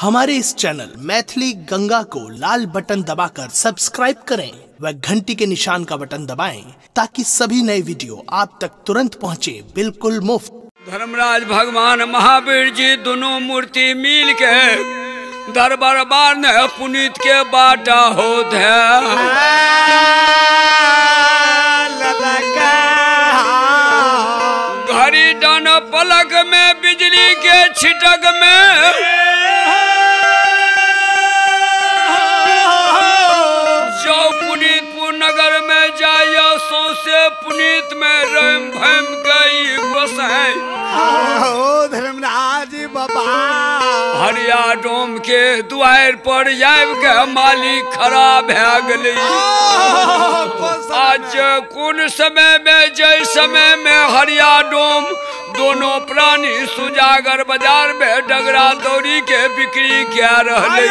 हमारे इस चैनल मैथिली गंगा को लाल बटन दबाकर सब्सक्राइब करें व घंटी के निशान का बटन दबाएं ताकि सभी नए वीडियो आप तक तुरंत पहुंचे बिल्कुल मुफ्त। धर्मराज भगवान महावीर जी दोनों मूर्ति मिल के दरबार बार ने पुनीत के बाटा हो घड़ी डन पलक में बिजली के छिटक में जो पुनीतपुर नगर में जाइए सौसे पुनीत में रम भम गई गोसाई धर्मराज बाबा हरिया डोम के द्वार पर आबि के मालिक खड़ा भै गेलै। आज कोन समय में जय समय में हरिया डोम दोनों प्राणी सुजागर बाजार में डगरा दौरी के बिक्री क्या रहे।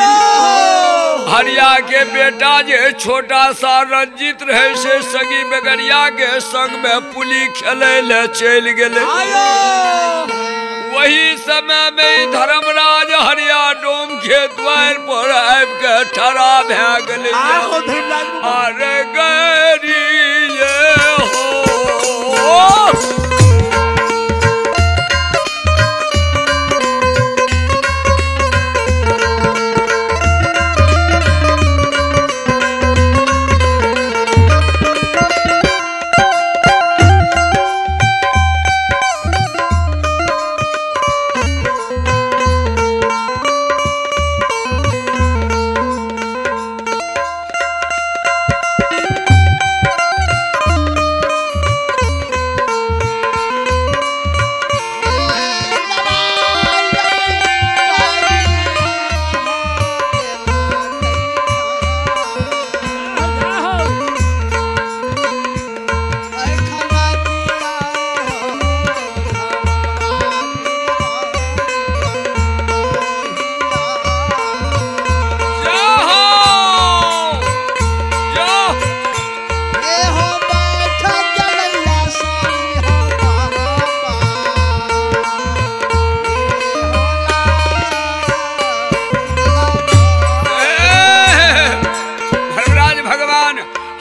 हरिया के बेटा जे छोटा सा रंजित रहे से सगी बेगरिया के संग में पुली खेले ले चल गेले। वही समय में धर्मराज हरिया डोम के द्वार पर आबि के ठड़ा भै गेलै। अरे गरी हो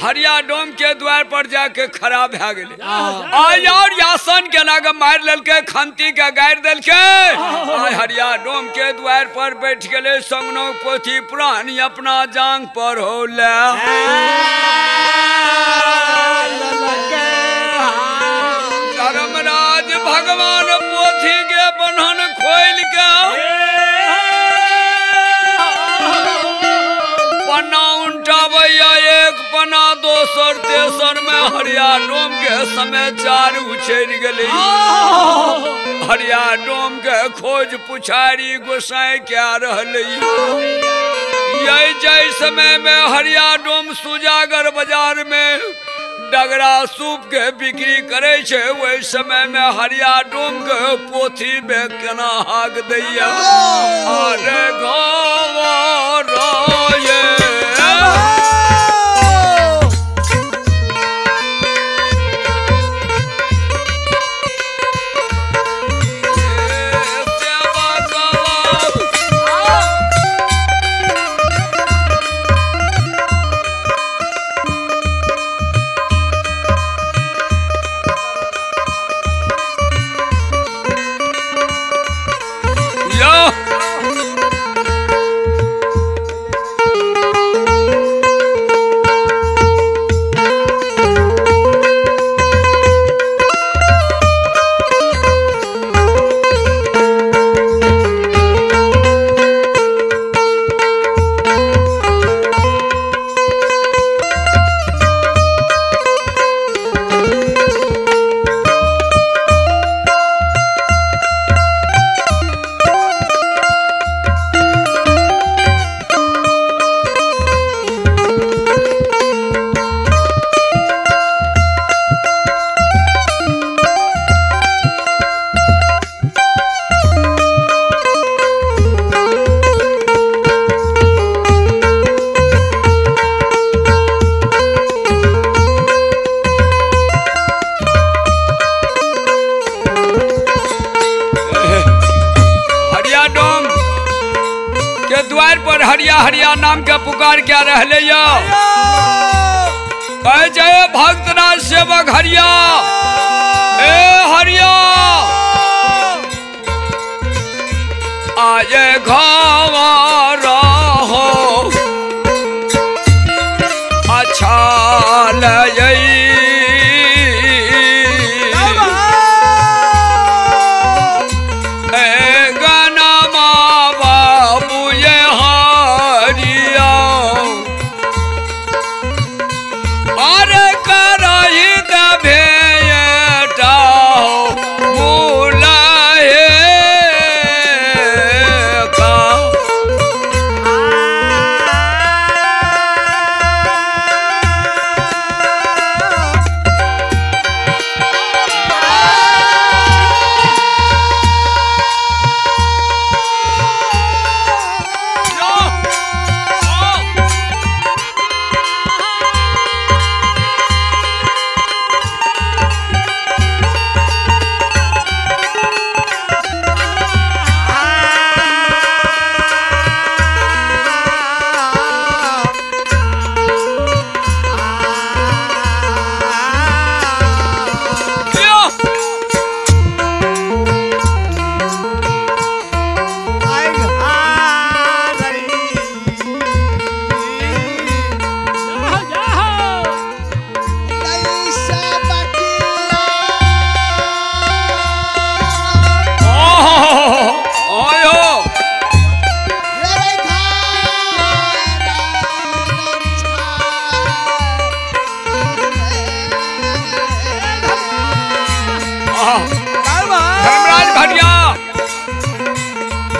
हरिया डोम के द्वार पर जाके खड़ा भै गेलै। आज और यासन के लागे मार लेलके खंती के गाड़ देलके। आज हरिया डोम के द्वार पर बैठ गेलै संगनो पोथी पुरानी अपना जांग पर होले। धर्मराज भगवान पोथी के बंधन खोल के पन्ना उल्टावैया एक पन्ना दोसर तेसर में हरिया डोम के समाचार उछल गेलै। हरिया डोम के खोज पुछारी गोसाई क्या रहलै। यही जय समय में हरिया डोम सुजागर बाजार में डगरा सूप के बिक्री करे छे। वही समय में हरिया डोम के पोथी में केना हाक दैया। अरे घोराये के द्वार पर हरिया हरिया नाम के पुकार क्या रहले या कहे जय भक्तराज सेवक हरिया ए हरिया आये घावारा हो अच्छा लई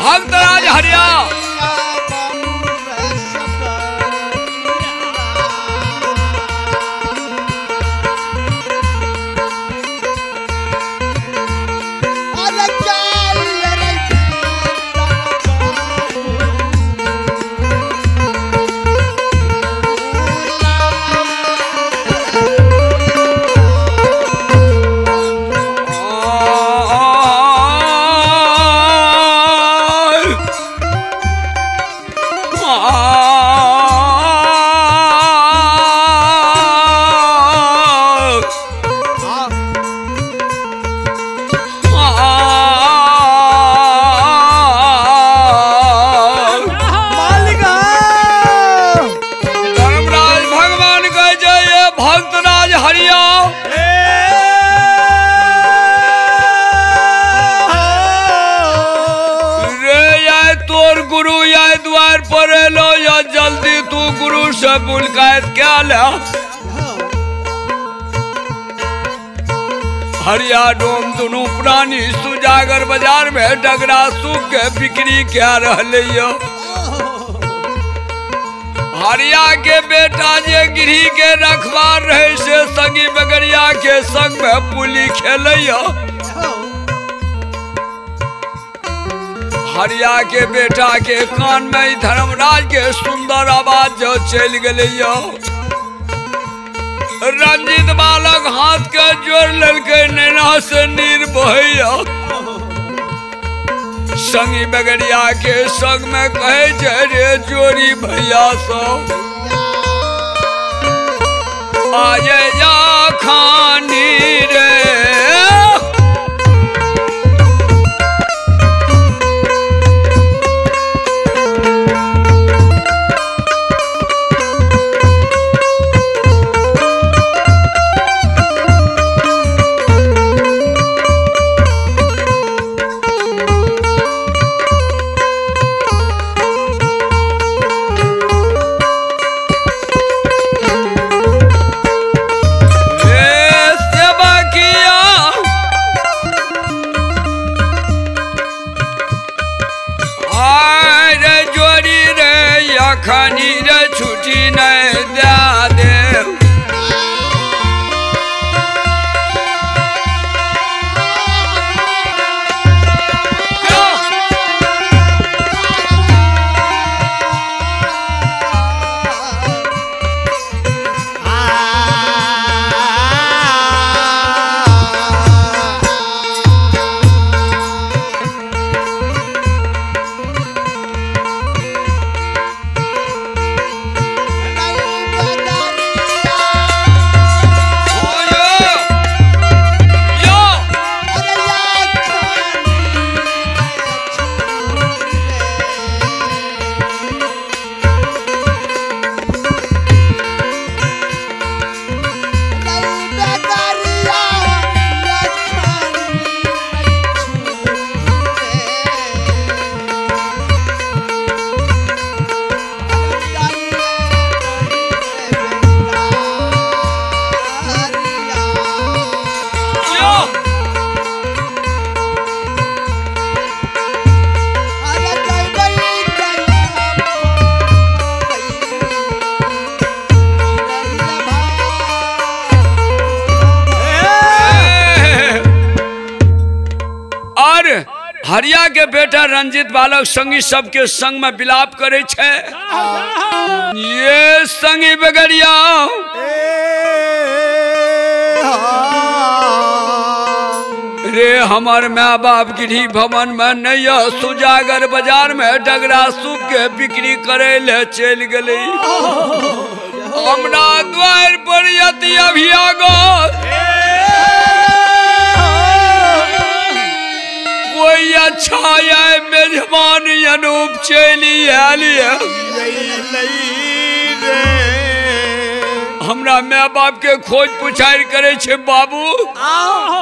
भक्तराज हरिया मुलाकात क्या ला हरिया डोम दोनों प्राणी सुजागर बाजार में डगरा सूख के बिक्री क्या रहले हरिया के बेटा जे गिरी के रखवार रहे से संगी बगरिया के संग में पुली खेल हरिया के बेटा के कान में धर्मराज के सुंदर आवाज जो चल गए रंजित बालक हाथ के जोड़ ललके नैना से नीर बहैया संगी बगड़िया के संग में कहे रे जोरी भैया सो आये जा खानी रे खानी रे छुट्टी नहीं दे दे हरिया के बेटा रंजित बालक संगी सबके संग में विलाप करे छे। ये संगी बगड़िया रे हमार माँ बाप गिरी भवन में नैया सुजागर बाजार में डगरा सूप के बिक्री करे ले चल गई। हमरा द्वार पर यति अभियागो कोई अच्छा है मेजबान अनूप चली आलिया। हमरा माँ बाप के खोज पुछार करे छे बाबू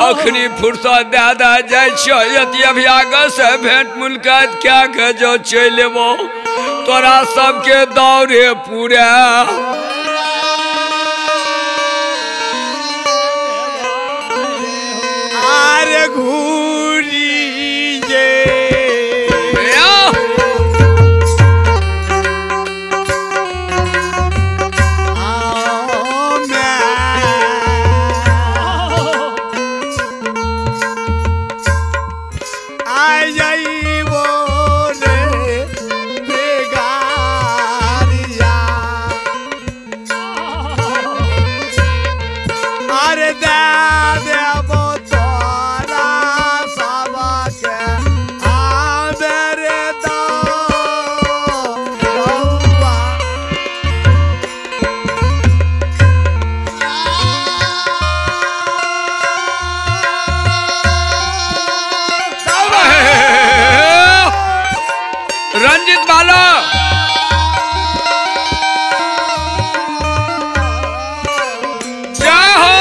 अखनी फुर्सत दादा जाय छ यति अभियागो से भेंट मुलाकात क्या के जो चल लेबो तोरा सबके दौरे पूरा। अरे घूरी जे रंजित बालक जय हो।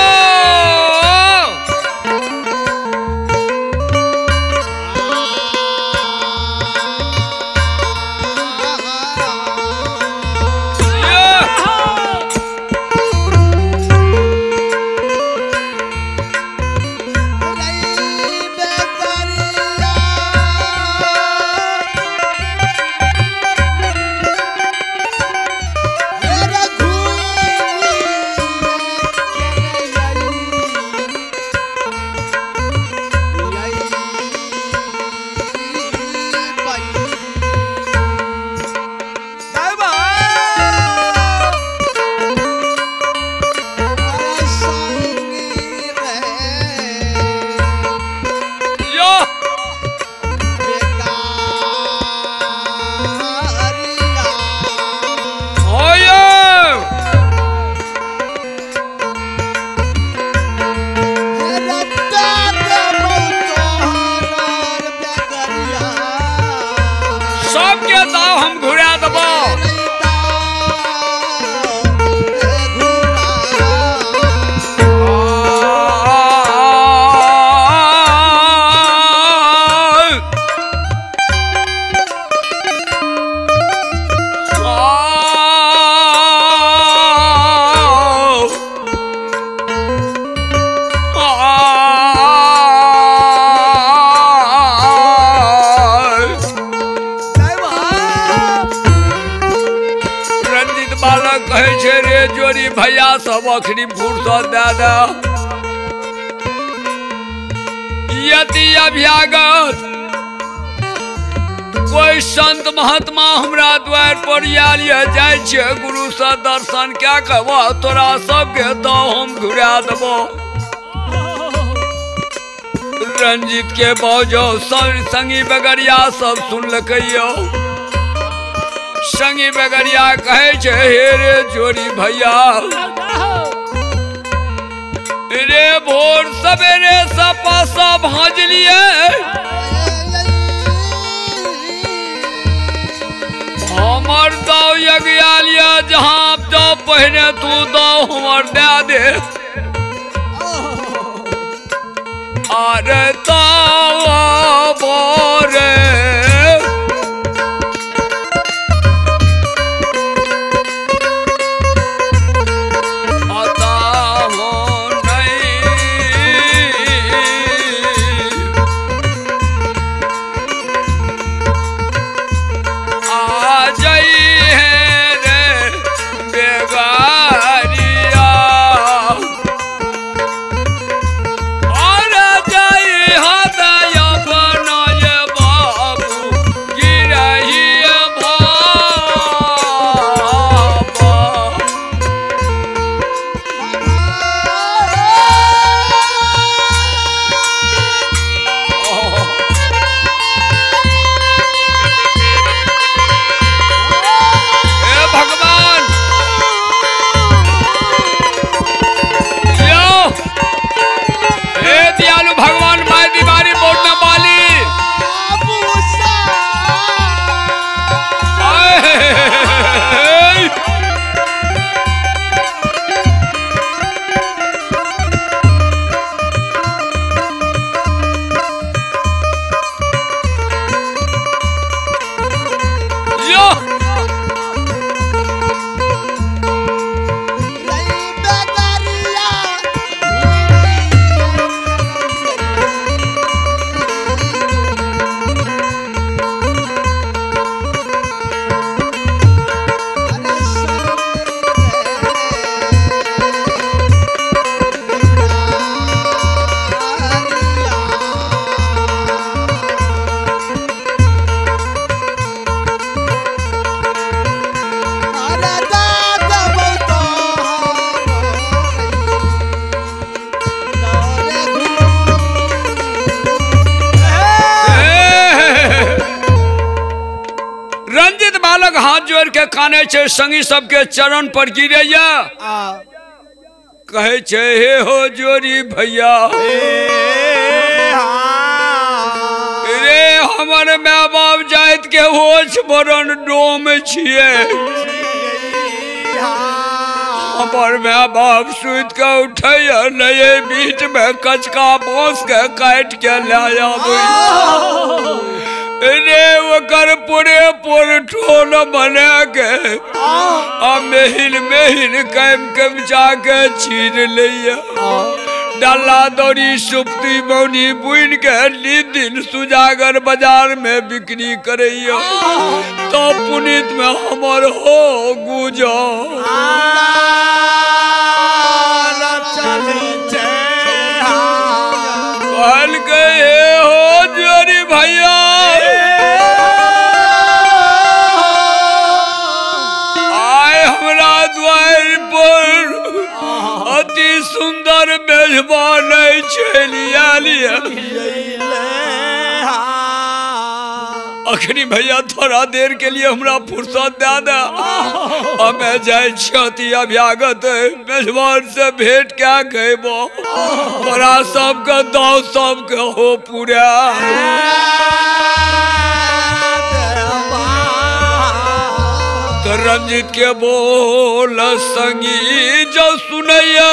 सबके दाव हम घुरा देबो। कहे छे रे जोरी भैया सब अखनी फुर्सत दादा यदि अभ्यागत कोई संत महात्मा हमरा द्वार पर आलिया जाय छे गुरु से दर्शन क्या कहबो तोरा सबके तो हम घुरा देबो। रंजित के बाजो संगी बगड़िया सब सुन लकइयो। संगी बगड़िया कहे छे हे रे जोरी भैया रे भोर सवेरे सपा भाज लिए हमर दाव यज्ञालिया जहाँ जाओ पहने तू दाव हमर दे दे। अरे दाव बोरे रंजित बालक हाथ जोड़ के काने छे, संगी सबके चरण पर गिरैया, कहे छे हे हो जोरी भैया, रे हमर माय बाप जाइत के होश भरन डोम छिए, हमर माय बाप सुत के उठैया नए बीच में कचका बांस के काट के ले आबै, रे ओकर पूरे पुर ठोल बना के आ मेहिन मेहिन कैम जाके छीन लिया, डाला दौरी सुप्ती मौनी बुन के दिन सुजागर बाजार में बिक्री करैया, तो पुनीत में हमर हो गुजो कहल गए हो जोरी भैया, आए हमरा द्वार पर अति सुंदर मेजबान लिया, अखनी भैया थोड़ा देर के लिए हमरा फुर्सत दे दे, हमें जाए छती अभ्यागत मेजबान से भेंट क्या कहबो, बड़ा सबके दाव सबके हो पूरा। तो रंजित के बोल संगी जो सुनैया,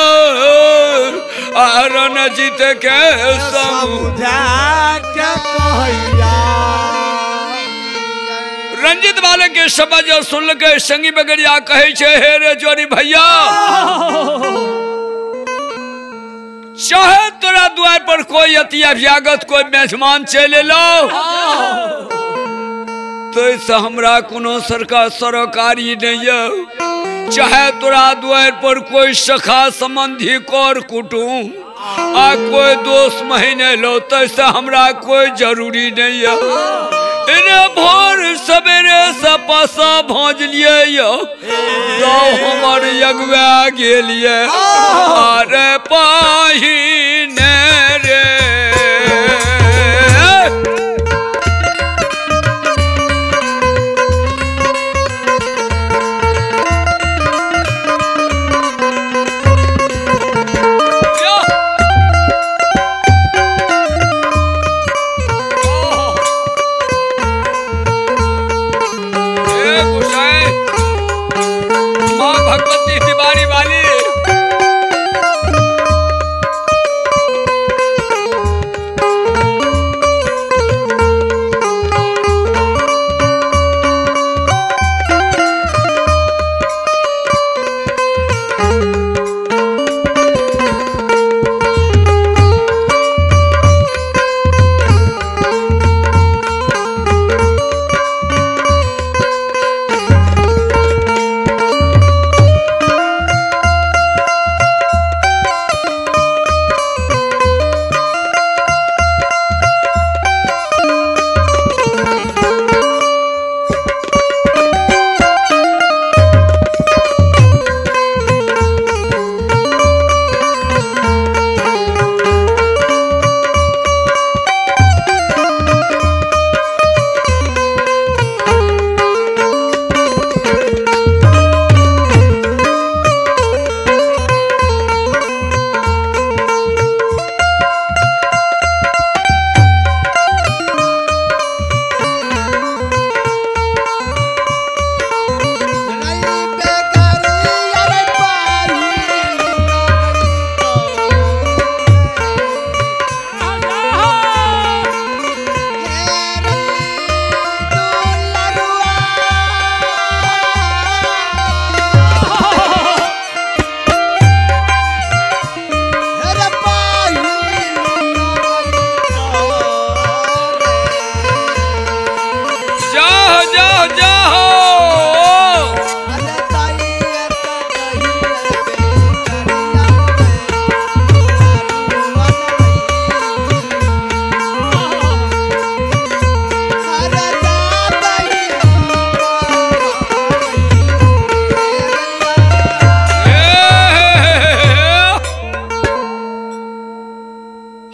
रणजीत के समझा के कहैया, रंजित बालक के समझ सुन के संगी बगड़िया कहे छे हे रे जोरी भैया, चाहे तोरा द्वार पर कोई अति अभ्यागत कोई मेहमान चले लो, तो इस हमरा कोनो सरकारी नहीं है, चाहे तोरा द्वार पर कोई सखा संबंधी कर कुटुम आ कोई दोस्त महीने लो, तो इससे हमरा कोई जरूरी नहीं है, इन्हें भोर सवेरे से पासा भोज लिए तो हमर यगवा गेलिए, अरे पाहिने रे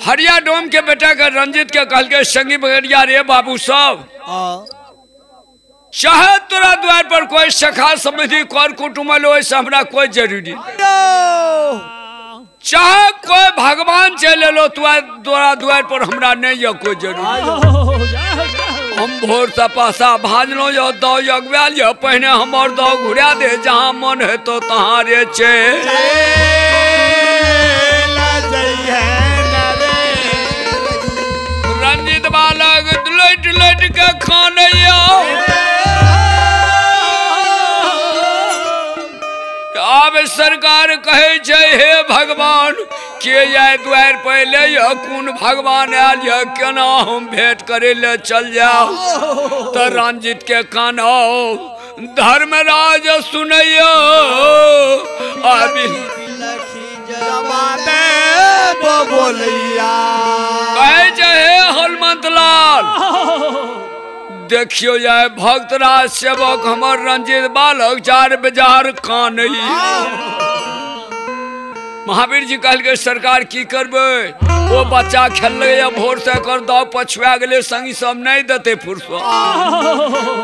हरिया डोम के बेटा का रंजित के कहल के संगी बगड़िया रे बाबू सब चाहे तोरा द्वार पर कोई सखा समझी कर कुटुम्ब लो, हमरा कोई जरूरी नहीं। चाहे कोई भगवान चले लो, तोरा द्वार पर हमरा नहीं है कोई जरूरी। हम भोर से पासा भाजलो यो दौ यगवाल यो, पहने हमर दौ घुरा दे, जहाँ मन है तो तहाँ रे चे। रंजित बालक लट लट के खानैया, अब सरकार कहे छे हे भगवान के ये द्वार पहले यह कौन भगवान आयल यह, केना हम भेंट करे ले चल जाओ। तो रंजित के कानो धर्मराज सुनैयो, अभी कहे छे हे हनुमंत लाल, देखियो जाए भक्तराज सेवक हमर रंजित बालक 4 बाजार कान। महावीर जी कहल के सरकार की करबे, वो बच्चा खेल भोर से कर दाव पछुआ गए, संगी सब नहीं देते फुर्सत।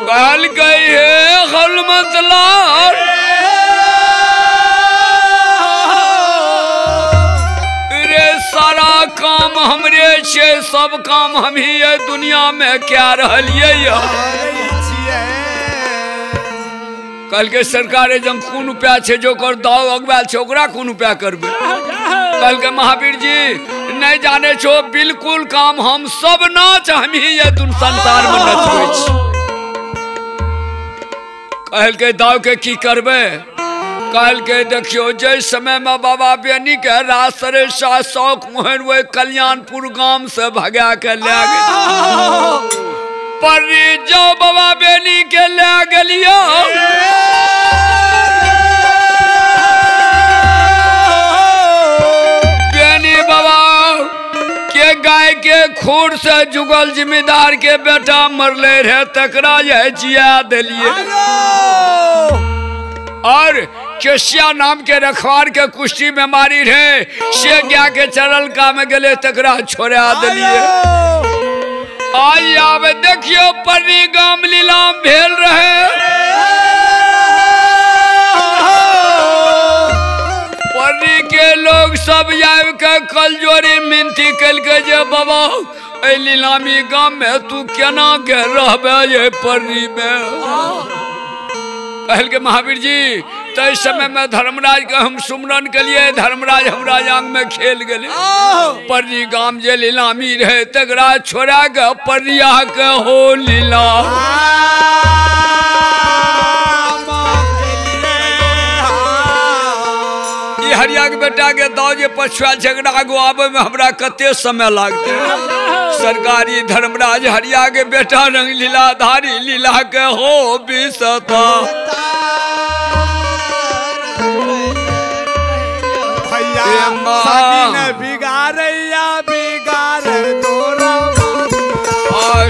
कहल गई हे हनुमंत लाल, रे सारा काम हमरे छे, सब काम हम ही है दुनिया में क्या रहलिए। कल के सरकार जब कौन उपाय छे, जो कर दाव अगवाल छे ओकरा कौन उपाय करबे। कल के महावीर जी नहीं जाने छो, बिल्कुल काम हम सब नाच हम ही ये संसार में नचबे छी। कल के दाव के की करबे, कल के देखियो जिस समय में बाबा बेनी के रासरे शाह शौक मोहन वो कल्याणपुर गांव से भगा के ले गए। पर जो बाबा बेनी के ले गलियो, बेनी बाबा के गाय के खूर से जुगल जिम्मेदार के बेटा मरले रहे, तकरा ये जिया दिलिए। और केशिया नाम के रखवार के कुश्ती में मारी रहे, से गया के चरल का में गले, तकरा छोड़ा दिलिए। आई आवे देखियो पर्री गाम लीलाम भेल रहे, पर्री के लोग सब आव के कलजोरी मिनती कल के जे बाबा ए लीलामी गाम में तू केना के रहबे ये पर्री में। कहल के महावीर जी तय समय में धर्मराज के हम सुमरन के लिए, धर्मराज हमरा आंग में खेल गए। पर्री गाम जे लीलामी रहे, तकरा छोड़ा के पर्रिया के हो लीला। हरिया के बेटा के दाव जे पछुआ झगड़ा गो आवे में हमरा कते समय लागते। सरकारी धर्मराज हरिया के बेटा रंग लीला धारी, लीला के हो बिसता।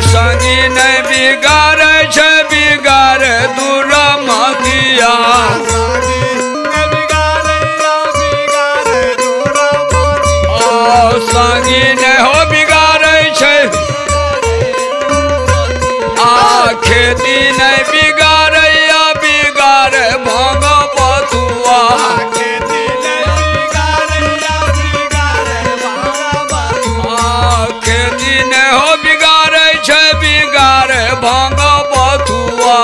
संगी ने बिगाड़ छे, बिगाड़ दूर मतिया। संगी ने हो बिगाड़े छे, आ खेती ने बिगाड़े या बिगाड़े भांग बथुआ। खेती ने हो बिगाड़े छे, बिगाड़े भांग बथुआ।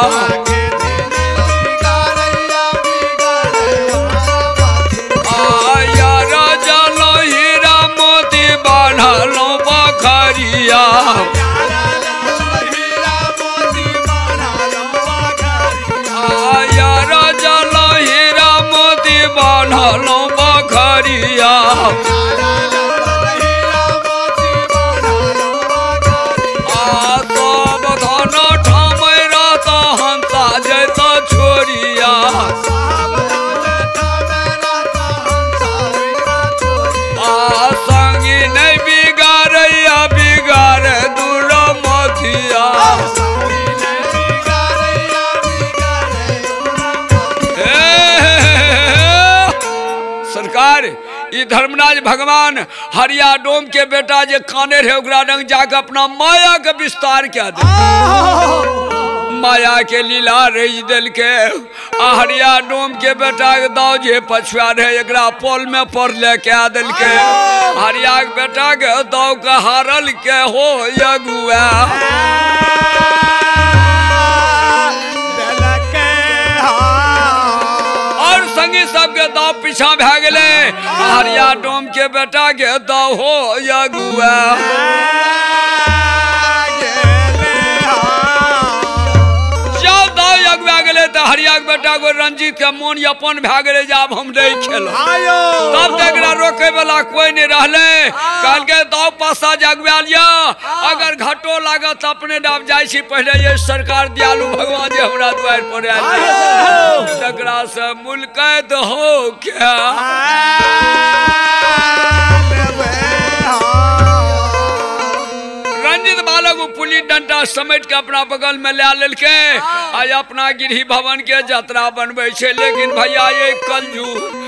धर्मराज भगवान हरिया डोम के बेटा जे काने रहे ओकरा रंग जाके अपना माया के विस्तार क्या दे। माया के लीला रच दिल के हरिया डोम के बेटा के दाव जे पछुआ रहे एकरा पोल में पर लेके आ दिल के हरिया के बेटा के दाव के हारल के हो यगुआ और संगी सबके दाव पीछा भे गए हरिया डोम के बेटा के दाव हो यगुआ हरिया के बेटा को रंजीत के मोन अपन भे गए जब हम नहीं खेल तब तक रोके वाला कोई नहीं रहले कल के दाव पासा जगवा लिया अगर घाटो लागत अपने डाब जाय पहले ये सरकार दयालु भगवान जी हमरा द्वार पर तकरा से मुल्कैद हो क्या रंजित बालक पुलिस डंडा समेट के अपना बगल में ले लेलके आज अपना गिरही भवन के यात्रा बनबे छे लेकिन भैया ये कलयुग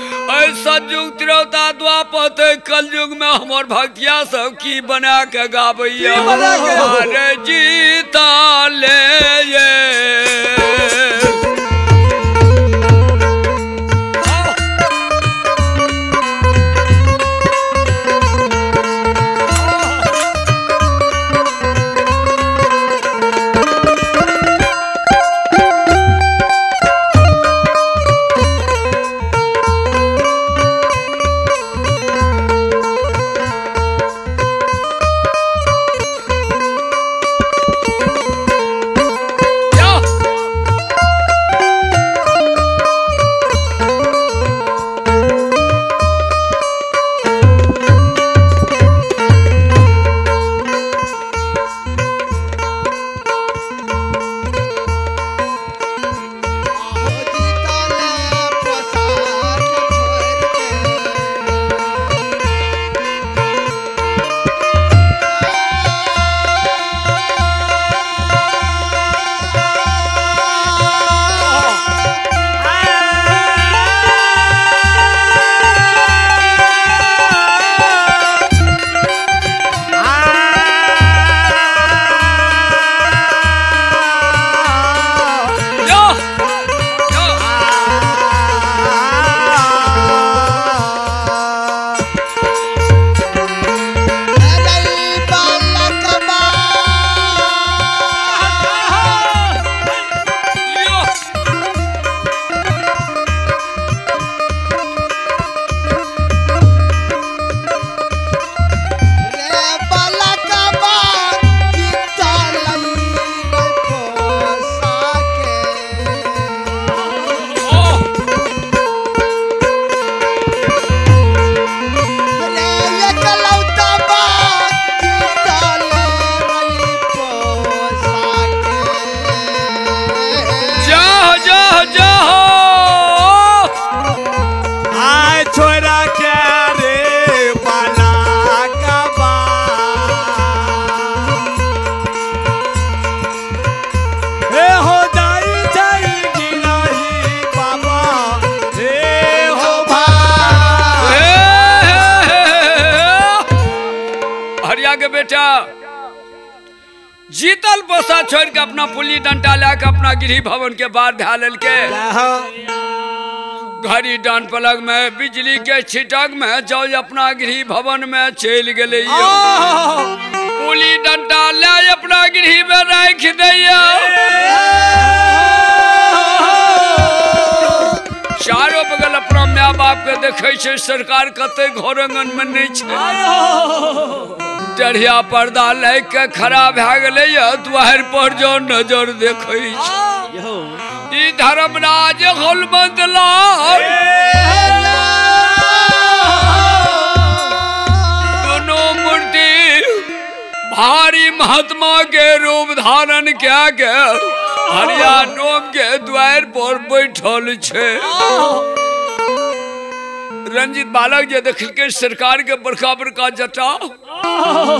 सतयुग त्रेता द्वापर कलयुग में हमर भक्तिया सब की बना के गाबैया अरे जीता ले ये जीतल पोसा छोड़ के अपना पुली डंडा लेके अपना गिरही भवन के बाहर ढा के घड़ी डान पलक में बिजली के छिटक में जो अपना गिरही भवन में चल गए पुली डंडा ले अपना गिरही में रख दिया चारों बगल अपना माय बाप के देखे सरकार कते घर आंगन में नहीं डढ़िया पर्दा लेके खड़ा भे गए द्वार पर जो नजर देखे धर्मराज होलबंद लाल दोनों मूर्ति भारी महात्मा के रूप धारण क्या के हरिया डोम के द्वार पर बैठल छे रंजित बालक जे देख के सरकार के बड़का बड़का जटा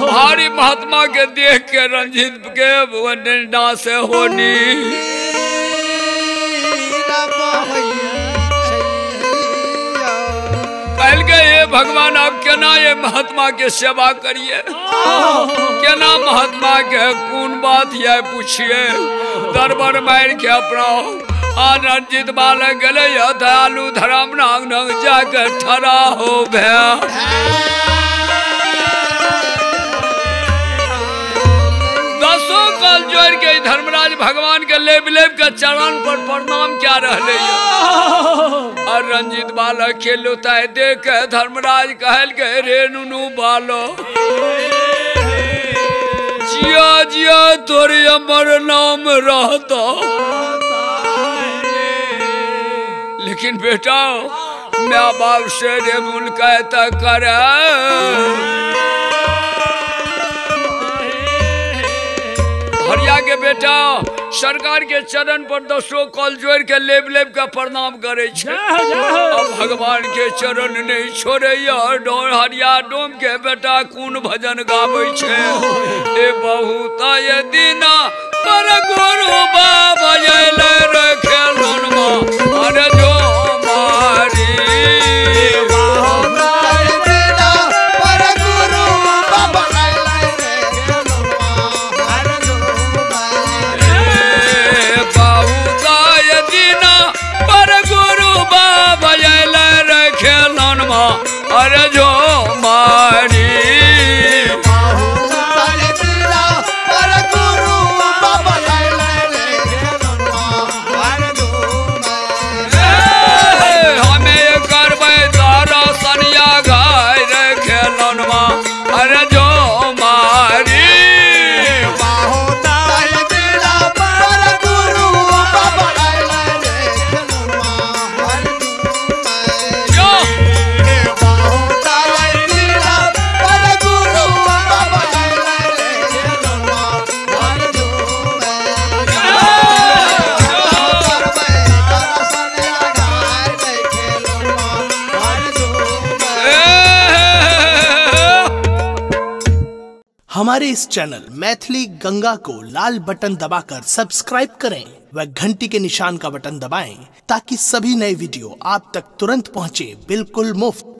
भारी महात्मा के देख के रंजित के डंडा से होनी पहल के ये भगवान आप केना ये महात्मा के सेवा करिए, केना महात्मा के कोन बात ये पूछिए। दरबार मार के अपना रंजित बालक गले दयालु धर्म नाग जाके ठरा हो भया। दसों कल जोड़ के धर्मराज भगवान के लेब के चरण पर प्रणाम क्या रहे। और रंजित बालक के लुताए देख के धर्मराज कहल के रे नुनु बालो जिया जिया तोरे अमर नाम रहता, लेकिन बेटा मैं बाप से रे मुल कहता कर। हरिया के बेटा सरकार के चरण पर दसों कल जोड़ के लेब के प्रणाम करे छे। अब भगवान के चरण नहीं छोड़े। डोर हरिया डोम के बेटा कौन भजन गावे छे। ए बहुत ये दीना पर गुरु बाबा जले रखे लोनमा अरे जो मारी अरे जो मारी हमें करबै तारा सनिया गाय रे खेलनमा अरे जो मारी हमारे इस चैनल मैथिली गंगा को लाल बटन दबाकर सब्सक्राइब करें व घंटी के निशान का बटन दबाएं ताकि सभी नए वीडियो आप तक तुरंत पहुंचे बिल्कुल मुफ्त।